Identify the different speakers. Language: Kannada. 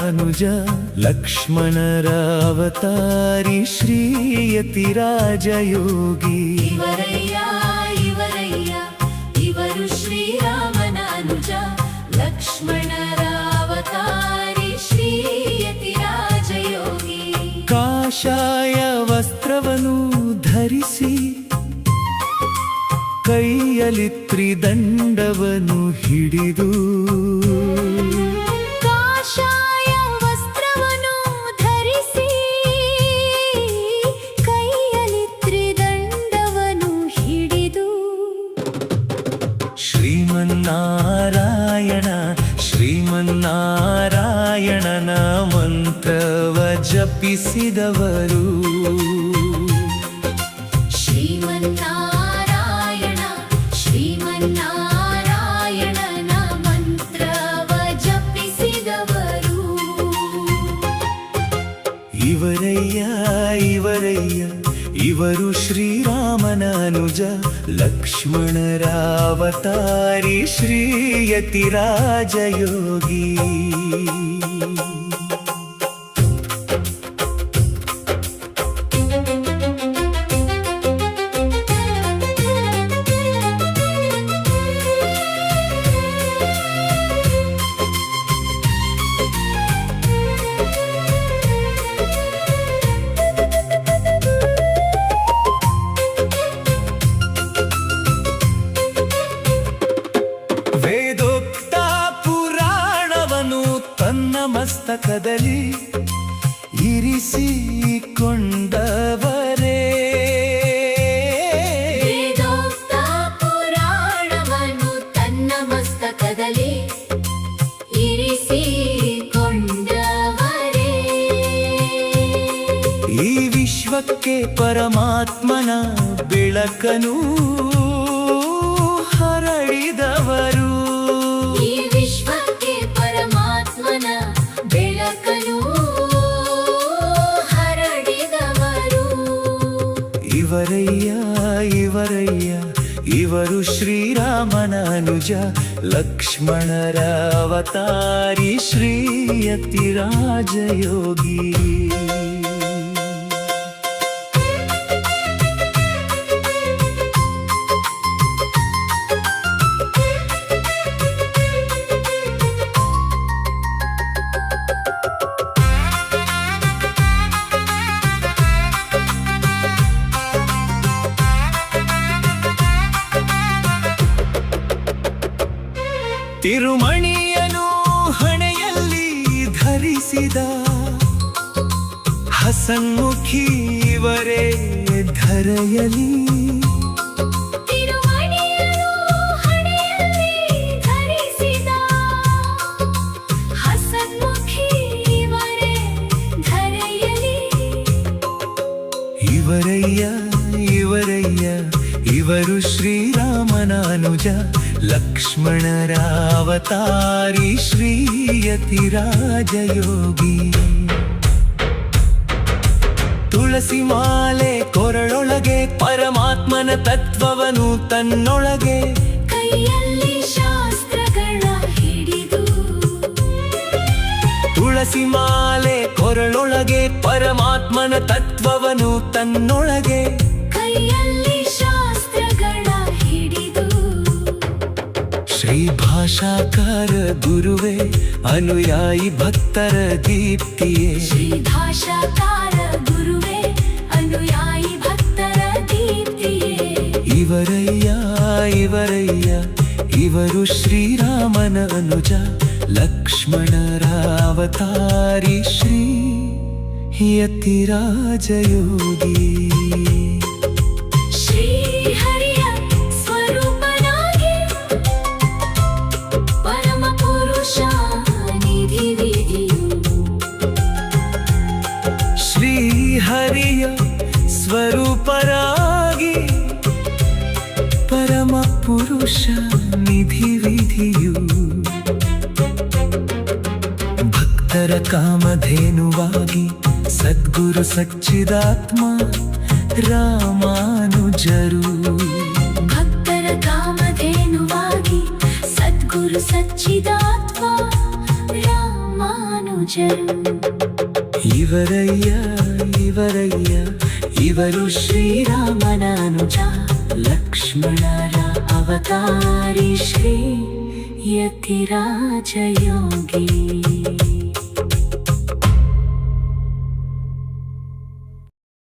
Speaker 1: ರಾಮನಾನುಜ ಲಕ್ಷ್ಮಣರ ಅವತಾರಿ ಶ್ರೀಯತಿರಾಜಯೋಗಿ.
Speaker 2: ಇವರಯ್ಯ ಇವರಯ್ಯ ಇವರು ಶ್ರೀರಾಮನಾನುಜ ಲಕ್ಷ್ಮಣರ ಅವತಾರಿ ಶ್ರೀಯತಿರಾಜಯೋಗಿ.
Speaker 1: ಕಾಷಾಯ ವಸ್ತ್ರವನ್ನು ಧರಿಸಿ ಕೈಯಲ್ಲಿ ತ್ರಿದಂಡವನ್ನು ಹಿಡಿದು
Speaker 2: ಕಾಷಾಯ ವಸ್ತ್ರವನ್ನು ಧರಿಸಿ ಕೈಯಲ್ಲಿ ತ್ರಿದಂಡವನ್ನು ಹಿಡಿದು
Speaker 1: ಶ್ರೀಮನ್ನಾರಾಯಣ ಶ್ರೀಮನ್ನಾರಾಯಣನ ಮಂತ್ರವ ಜಪಿಸಿದವರು.
Speaker 2: ಶ್ರೀಮನ್ನಾರಾಯಣ ಶ್ರೀಮನ್ನಾರಾಯಣನ ಮಂತ್ರವ ಜಪಿಸಿದವರು.
Speaker 1: ಇವರಯ್ಯ ಇವರಯ್ಯ ಇವರು ಶ್ರೀರಾಮನಾನುಜ ಲಕ್ಷ್ಮಣರ ಅವತಾರಿ ಶ್ರೀಯತಿರಾಜಯೋಗಿ. ವೇದೋಕ್ತ ಪುರಾಣವನ್ನು ತನ್ನ ಮಸ್ತಕದಲ್ಲಿ ಇರಿಸಿಕೊಂಡವರೇ.
Speaker 2: ವೇದೋಕ್ತ ಪುರಾಣವನ್ನು ತನ್ನ ಮಸ್ತಕದಲ್ಲಿ ಇರಿಸಿಕೊಂಡವರೇ.
Speaker 1: ಈ ವಿಶ್ವಕ್ಕೆ ಪರಮಾತ್ಮನ ಬೆಳಕನು ಹರಡಿದವರು.
Speaker 2: ಈ ವಿಶ್ವಕ್ಕೆ ಪರಮಾತ್ಮನ ಬೆಳಕನ್ನು ಹರಡಿದವರು.
Speaker 1: ಇವರಯ್ಯ ಇವರಯ್ಯ ಇವರು ಶ್ರೀರಾಮನಾನುಜ ಲಕ್ಷ್ಮಣರ ಅವತಾರಿ ಶ್ರೀಯತಿರಾಜಯೋಗಿ. ತಿರುಮಣಿಯನು ಹಣೆಯಲ್ಲಿ ಧರಿಸಿದ ಹಸನ್ಮುಖಿ ಇವರೇ ಧರೆಯಲಿ.
Speaker 2: ತಿರುಮಣಿಯನು ಹಣೆಯಲ್ಲಿ ಧರಿಸಿದ ಹಸನ್ಮುಖಿ ಇವರೇ ಧರೆಯಲಿ.
Speaker 1: ಇವರಯ್ಯ ಇವರಯ್ಯ ಇವರು ಶ್ರೀರಾಮನಾನುಜ ಲಕ್ಷ್ಮಣರ ಅವತಾರಿ ಶ್ರೀಯತಿರಾಜಯೋಗಿ. ತುಳಸಿ ಮಾಲೆ ಕೊರಳೊಳಗೆ ಪರಮಾತ್ಮನ ತತ್ವವನ್ನು ತನ್ನೊಳಗೆ
Speaker 2: ಕೈಯಲ್ಲಿ ಶಾಸ್ತ್ರಗಳ ಹಿಡಿದು.
Speaker 1: ತುಳಸಿ ಮಾಲೆ ಕೊರಳೊಳಗೆ ಪರಮಾತ್ಮನ ತತ್ವವನ್ನು ತನ್ನೊಳಗೆ
Speaker 2: ಕೈಯಲ್ಲಿ ಶಾಸ್ತ್ರಗಳ ಹಿಡಿದು.
Speaker 1: ಶ್ರೀ ಭಾಷಾಕಾರ ಗುರುವೇ ಅನುಯಾಯಿ ಭಕ್ತರ ದೀಪ್ತಿಯೇ.
Speaker 2: ಶ್ರೀ ಭಾಷಾಕಾರ ಗುರುವೇ ಅನುಯಾಯಿ ಭಕ್ತರ ದೀಪ್ತಿಯೇ.
Speaker 1: ಇವರಯ್ಯ ಇವರಯ್ಯ ಇವರು ಶ್ರೀರಾಮನ ಅನುಜ ಲಕ್ಷ್ಮಣರ ಅವತಾರಿ ಶ್ರೀಯತಿರಾಜಯೋಗಿ.
Speaker 2: ಶ್ರೀಹರಿಯ ಸ್ವರೂಪನಾಗಿ ಪರಮ ಪುರುಷ ನಿಧಿ ವಿಧಿಯು.
Speaker 1: ಶ್ರೀಹರಿಯ ಸ್ವರೂಪರಾಗಿ ಪರಮ ಪುರುಷ ನಿಧಿ ವಿಧಿಯು. ಭಕ್ತರ ಕಾಮಧೇನುವಾಗಿ ಸದ್ಗುರು ಸಚ್ಚಿದಾತ್ಮ ರಾಮಾನುಜರು.
Speaker 2: ಭಕ್ತರ ಕಾಮಧೇನುವಾಗಿ ಸದ್ಗುರು ಸಚ್ಚಿದಾತ್ಮ ರಾಮಾನುಜರು. ರಾಮಾನುಜರು
Speaker 1: ಇವರಯ್ಯ ಇವರಯ್ಯ ಇವರು ಶ್ರೀರಾಮನ ಅನುಜ ಲಕ್ಷ್ಮಣರ ಅವತಾರಿ ಶ್ರೀ ಯತಿರಾಜ ಯೋಗಿ